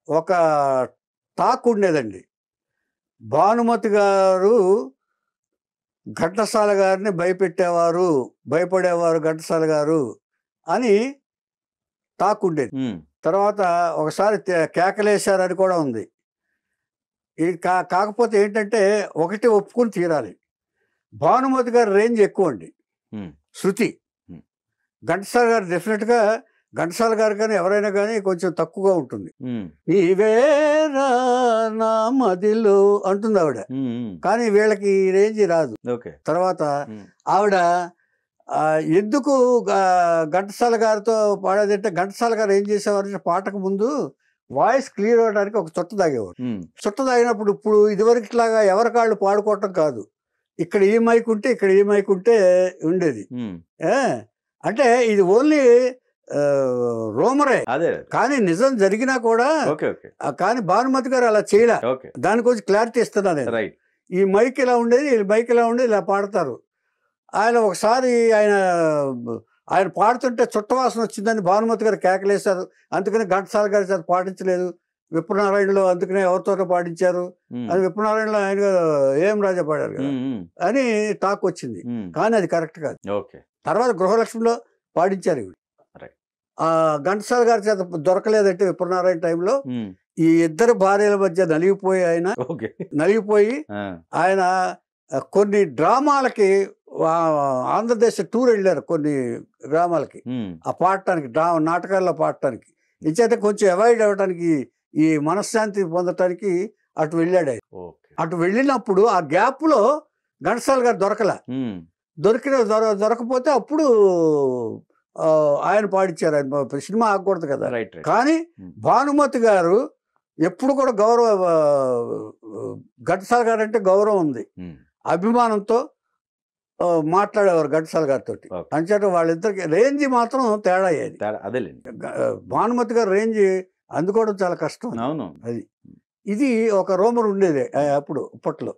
ఒక టాక్ ఉండేదండి. భానుమతి గారు ఘంటసాల గారిని భయపడేవారు ఘంటసాల గారు అని టాక్ ఉండేది. తర్వాత ఒకసారి కేకలేశారని కూడా ఉంది. ఇది కాకపోతే ఏంటంటే ఒకటి ఒప్పుకొని తీరాలి. భానుమతి గారి రేంజ్ ఎక్కువండి. శృతి. ఘంటసాల గారు డెఫినెట్‌గా ఘంటసాల గారు కానీ ఎవరైనా కానీ కొంచెం తక్కువగా ఉంటుంది. నీవేరా నా మదిలో అంటుంది ఆవిడ. కానీ వీళ్ళకి ఈ రేంజ్ రాదు. తర్వాత ఆవిడ ఎందుకు ఘంటసాల గారితో పాడేదంటే ఘంటసాల గారు ఏం చేసేవారంటే పాటకు ముందు వాయిస్ క్లియర్ అవ్వడానికి ఒక చుట్ట తాగేవారు. చుట్ట తాగినప్పుడు ఇప్పుడు ఇదివరకులాగా ఎవరి కాళ్ళు పాడుకోవటం కాదు. ఇక్కడ ఈ మైక్ ఉంటే ఇక్కడ ఈ మైక్ ఉంటే ఉండేది. అంటే ఇది ఓన్లీ రోమరే. కానీ నిజం జరిగినా కూడా కానీ భానుమతి గారు అలా చేయలే. దాని కొంచెం క్లారిటీ ఇస్తున్నా నేను. ఈ మైక్ ఇలా ఉండేది, ఈ మైక్ ఇలా ఉండేది, ఇలా పాడతారు. ఆయన ఒకసారి ఆయన పాడుతుంటే చుట్టవాసన వచ్చిందని భానుమతి గారు కేకలేశారు. అందుకని ఘంటసాల గారి చేత పాటించలేదు. విప్రనారాయణలో అందుకనే ఎవరితోటో పాడించారు అని విప్రనారాయణలో ఆయన ఏం రాజా పాడారు కదా అని టాక్ వచ్చింది. కానీ అది కరెక్ట్ కాదు. తర్వాత గృహలక్ష్మిలో పాడించారు ఇవి. ఘంటసాల గారి చేత దొరకలేదంటే విప్రనారాయణ టైంలో ఈ ఇద్దరు భార్యల మధ్య నలిగిపోయి ఆయన కొన్ని డ్రామాలకి ఆంధ్రదేశ్ టూర్ వెళ్ళారు. కొన్ని గ్రామాలకి ఆ పాడటానికి నాటకాల్లో పాడటానికి. ఇచ్చేత కొంచెం అవాయిడ్ అవ్వడానికి ఈ మనశ్శాంతి పొందటానికి అటు వెళ్ళాడు ఆయన. అటు వెళ్ళినప్పుడు ఆ గ్యాప్ లో ఘంటసాల గారు దొరకపోతే అప్పుడు ఆయన పాడించారు. ఆయన సినిమా ఆగకూడదు కదా. కానీ భానుమతి గారు ఎప్పుడు కూడా ఘంటసాల గారు అంటే గౌరవం ఉంది, అభిమానంతో మాట్లాడేవారు ఘంటసాల గారితో. అంచేత వాళ్ళిద్దరికి రేంజ్ మాత్రం తేడా అయ్యేది. భానుమతి గారు రేంజ్ అందుకోవడం చాలా కష్టం. అది ఇది ఒక రోమర్ ఉండేది అప్పుడు అప్పట్లో.